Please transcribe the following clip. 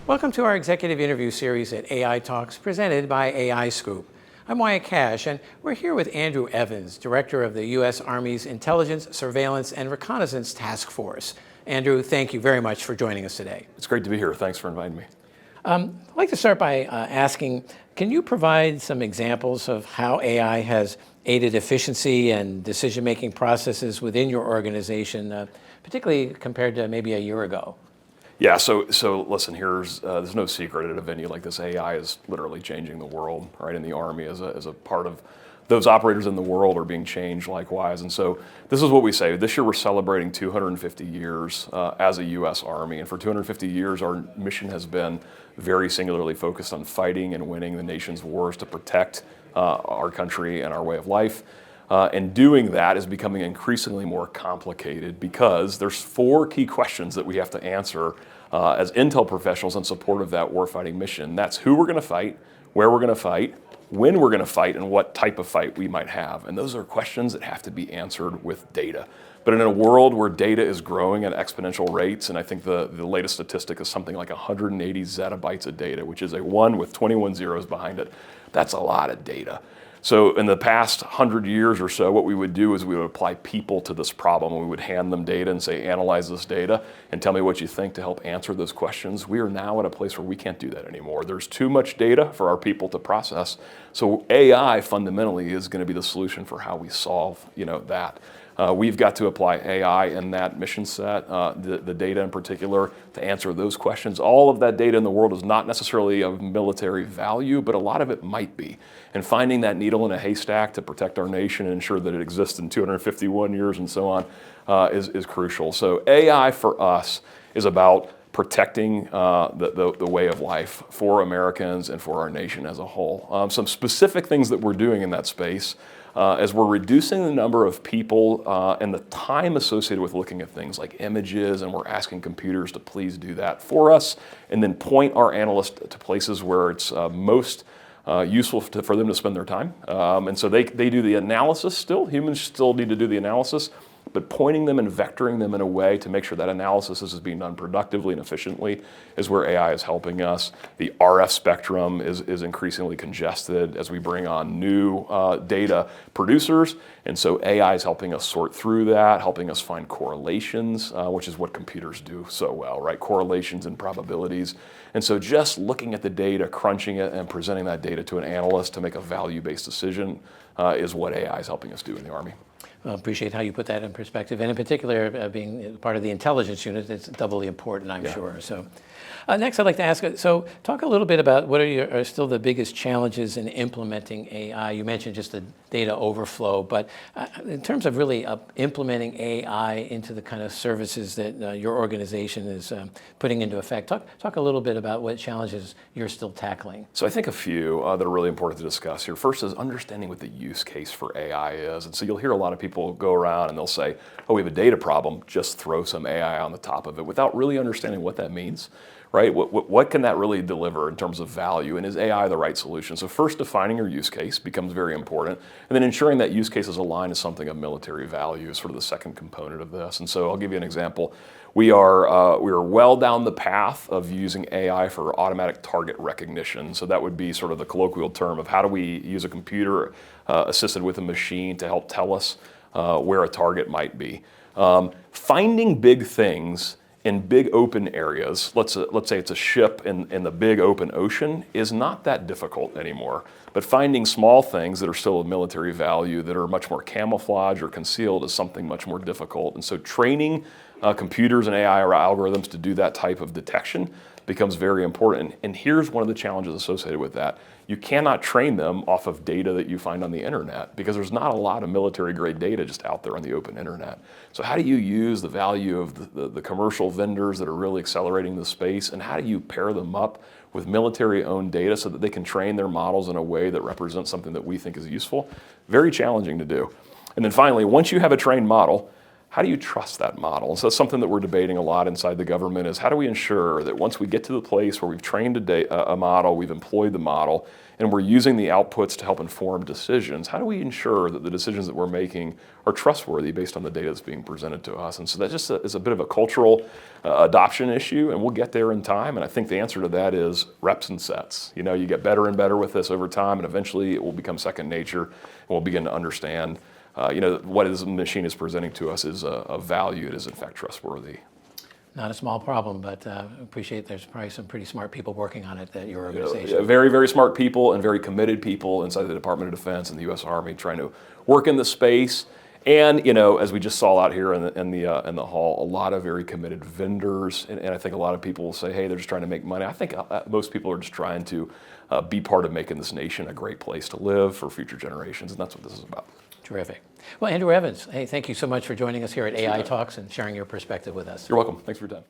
Welcome to our executive interview series at AITalks, presented by AIScoop. I'm Wyatt Cash, and we're here with Andrew Evans, Director of the U.S. Army's Intelligence, Surveillance, and Reconnaissance Task Force. Andrew, thank you very much for joining us today. It's great to be here. Thanks for inviting me. I'd like to start by asking, can you provide some examples of how AI has aided efficiency and decision-making processes within your organization, particularly compared to maybe a year ago? Yeah, so listen, there's no secret at a venue like this. AI is literally changing the world, right? And the Army as a part of those operators in the world are being changed likewise. And so this is what we say. This year we're celebrating 250 years as a U.S. Army. And for 250 years, our mission has been very singularly focused on fighting and winning the nation's wars to protect our country and our way of life. And doing that is becoming increasingly more complicated because there's four key questions that we have to answer as intel professionals in support of that warfighting mission. That's who we're going to fight, where we're going to fight, when we're going to fight, and what type of fight we might have. And those are questions that have to be answered with data. But in a world where data is growing at exponential rates, and I think the latest statistic is something like 180 zettabytes of data, which is a 1 with 21 zeros behind it, that's a lot of data. So in the past 100 years or so, what we would do is we would apply people to this problem. We would hand them data and say, analyze this data and tell me what you think to help answer those questions. We are now at a place where we can't do that anymore. There's too much data for our people to process. So AI fundamentally is going to be the solution for how we solve, that. We've got to apply AI in that mission set, the data in particular, to answer those questions. All of that data in the world is not necessarily of military value, but a lot of it might be. And finding that needle in a haystack to protect our nation and ensure that it exists in 251 years and so on is crucial. So AI for us is about protecting the way of life for Americans and for our nation as a whole. Some specific things that we're doing in that space as we're reducing the number of people and the time associated with looking at things like images, and we're asking computers to please do that for us, and then point our analysts to places where it's most useful for them to spend their time. And so they do the analysis still. Humans still need to do the analysis, but pointing them and vectoring them in a way to make sure that analysis is being done productively and efficiently is where AI is helping us. The RF spectrum is increasingly congested as we bring on new data producers, and so AI is helping us sort through that, helping us find correlations, which is what computers do so well, right? Correlations and probabilities. And so just looking at the data, crunching it, and presenting that data to an analyst to make a value-based decision is what AI is helping us do in the Army. Well, appreciate how you put that in perspective, and in particular, being part of the intelligence unit, it's doubly important, I'm sure. So, next, I'd like to ask. So, talk a little bit about what are still the biggest challenges in implementing AI. You mentioned just the data overflow, but in terms of really implementing AI into the kind of services that your organization is putting into effect, talk a little bit about what challenges you're still tackling. So, I think a few that are really important to discuss here. First is understanding what the use case for AI is, and so you'll hear a lot of people go around and they'll say, oh, we have a data problem, just throw some AI on the top of it without really understanding what that means, right? What can that really deliver in terms of value, and is AI the right solution? So first, defining your use case becomes very important, and then ensuring that use case is aligned to something of military value is sort of the second component of this. And so I'll give you an example. We are well down the path of using AI for automatic target recognition. So that would be sort of the colloquial term of how do we use a computer assisted with a machine to help tell us where a target might be. Finding big things in big open areas, let's say it's a ship in the big open ocean, is not that difficult anymore. But finding small things that are still of military value that are much more camouflaged or concealed is something much more difficult. And so training computers and AI or algorithms to do that type of detection becomes very important. And here's one of the challenges associated with that. You cannot train them off of data that you find on the internet because there's not a lot of military-grade data just out there on the open internet. So how do you use the value of the commercial vendors that are really accelerating the space, and how do you pair them up with military-owned data so that they can train their models in a way that represents something that we think is useful? Very challenging to do. And then finally, once you have a trained model, how do you trust that model? And so that's something that we're debating a lot inside the government is how do we ensure that once we get to the place where we've trained a model, we've employed the model, and we're using the outputs to help inform decisions, how do we ensure that the decisions that we're making are trustworthy based on the data that's being presented to us? And so that just is a bit of a cultural adoption issue, and we'll get there in time. And I think the answer to that is reps and sets. You know, you get better and better with this over time, and eventually it will become second nature, and we'll begin to understand what the machine is presenting to us is a value. It is in fact trustworthy. Not a small problem, but appreciate there's probably some pretty smart people working on it at your organization. Yeah, very, very smart people and very committed people inside the Department of Defense and the U.S. Army trying to work in the space. And as we just saw out here in the hall, a lot of very committed vendors. And I think a lot of people will say, hey, they're just trying to make money. I think most people are just trying to be part of making this nation a great place to live for future generations. And that's what this is about. Terrific. Well, Andrew Evans, hey, thank you so much for joining us here at AI Talks and sharing your perspective with us. You're welcome. Thanks for your time.